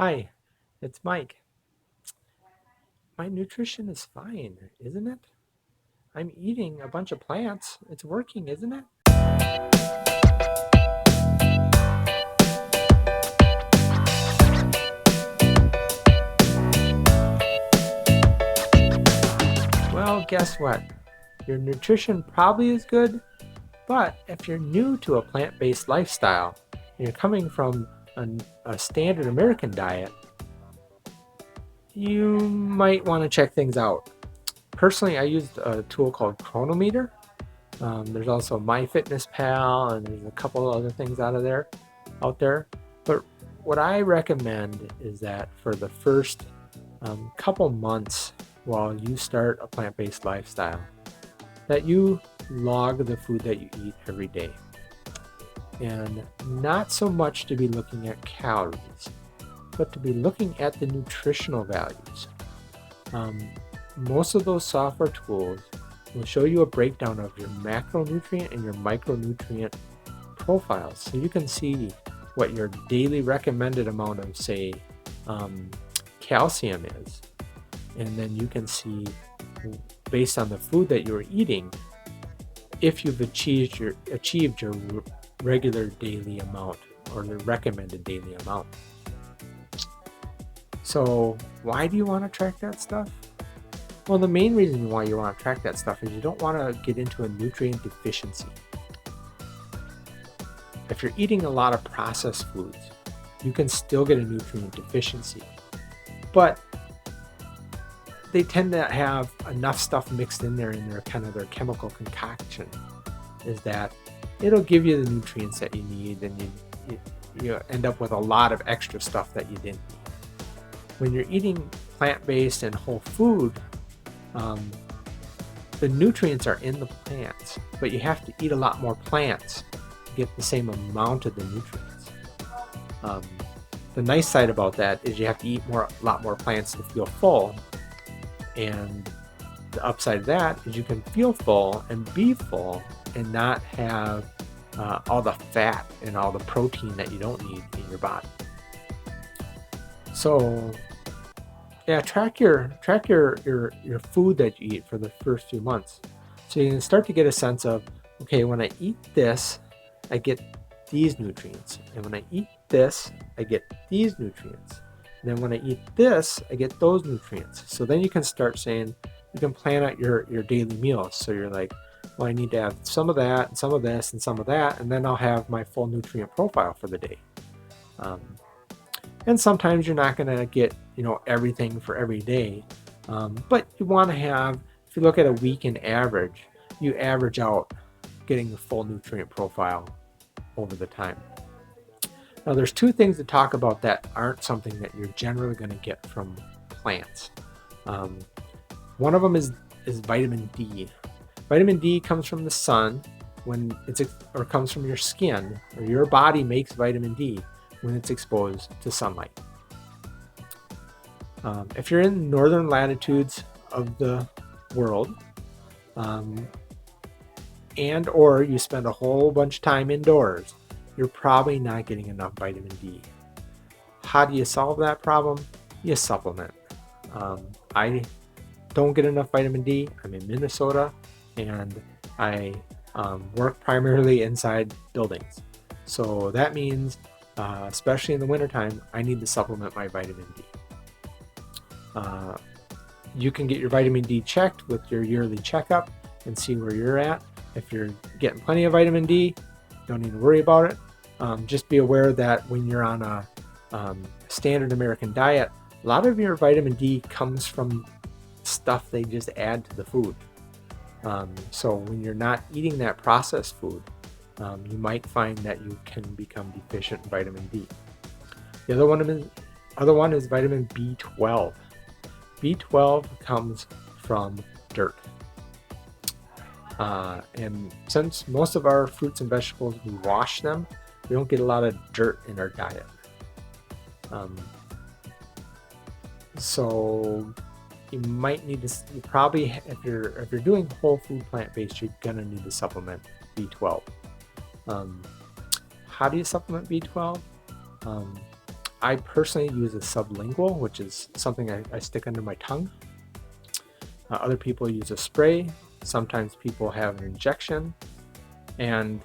Hi, it's Mike. My nutrition is fine, isn't it? I'm eating a bunch of plants. It's working, isn't it? Well, guess what? Your nutrition probably is good, but if you're new to a plant based lifestyle and you're coming from a standard American diet, you might want to check things out. Personally, I used a tool called Chronometer. There's also MyFitnessPal, and there's a couple other things out there. But what I recommend is that for the first couple months while you start a plant-based lifestyle, that you log the food that you eat every day, and not so much to be looking at calories, but to be looking at the nutritional values. Um, Most of those software tools will show you a breakdown of your macronutrient and your micronutrient profiles, so you can see what your daily recommended amount of, say, um, calcium is, and then you can see, based on the food that you're eating, if you've achieved your regular daily amount or the recommended daily amount. So why do you want to track that stuff? Well, the main reason why you want to track that stuff is you don't want to get into a nutrient deficiency. If you're eating a lot of processed foods, you can still get a nutrient deficiency, but they tend to have enough stuff mixed in there in their kind of their chemical concoction, is that it'll give you the nutrients that you need, and you end up with a lot of extra stuff that you didn't need. When you're eating plant-based and whole food, um, the nutrients are in the plants, but you have to eat a lot more plants to get the same amount of the nutrients. Um, the nice side about that is you have to eat a lot more plants to feel full, and the upside of that is you can feel full and be full and not have all the fat and all the protein that you don't need in your body. So yeah, track your food that you eat for the first few months, so you can start to get a sense of, okay, when I eat this, I get these nutrients, and when I eat this, I get these nutrients, and then when I eat this, I get those nutrients. So then you can start saying, you can plan out your daily meals. So you're like, well, I need to have some of that and some of this and some of that, and then I'll have my full nutrient profile for the day. Um, and sometimes you're not going to get everything for every day, but you want to have, if you look at a weekend average, you average out getting the full nutrient profile over the time. Now there's two things to talk about that aren't something that you're generally going to get from plants. um, One of them is vitamin D. Vitamin D comes from the sun or comes from your skin, or your body makes vitamin D when it's exposed to sunlight. If you're in northern latitudes of the world, and or you spend a whole bunch of time indoors, you're probably not getting enough vitamin D. How do you solve that problem? You supplement. I don't get enough vitamin D. I'm in Minnesota, and I work primarily inside buildings. So that means, especially in the wintertime, I need to supplement my vitamin D. You can get your vitamin D checked with your yearly checkup and see where you're at. If you're getting plenty of vitamin D, don't need to worry about it. Just be aware that when you're on a standard American diet, a lot of your vitamin D comes from stuff they just add to the food. So when you're not eating that processed food, you might find that you can become deficient in vitamin D. The other one is vitamin B12. B12 comes from dirt. And since most of our fruits and vegetables, we wash them, we don't get a lot of dirt in our diet. So you might need to, you probably, if you're doing whole food plant-based, you're gonna need to supplement B12. How do you supplement B12? I personally use a sublingual, which is something I stick under my tongue. Other people use a spray. Sometimes people have an injection, and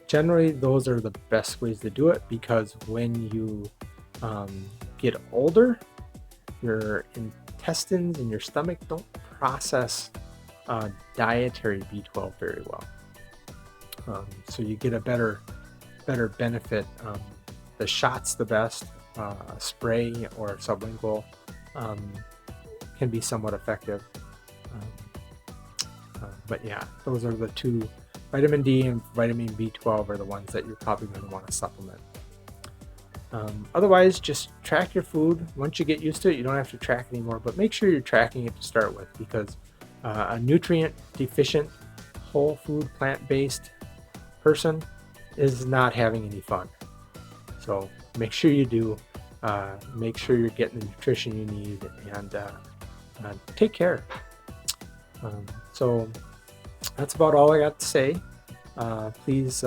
generally those are the best ways to do it, because when you get older, your intestines and your stomach don't process dietary B12 very well. So you get a better benefit. The shot's the best. Spray or sublingual can be somewhat effective. But yeah, those are the two. Vitamin D and vitamin B12 are the ones that you're probably going to want to supplement. Otherwise, just track your food. Once you get used to it, you don't have to track anymore, but make sure you're tracking it to start with, because a nutrient deficient, whole food, plant-based person is not having any fun. So make sure you do. Make sure you're getting the nutrition you need, and take care. So that's about all I got to say. Please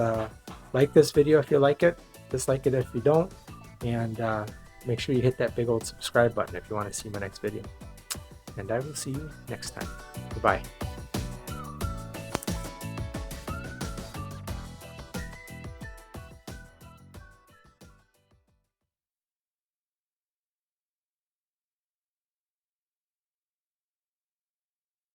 like this video if you like it, dislike it if you don't, and make sure you hit that big old subscribe button if you want to see my next video. And I will see you next time. Goodbye.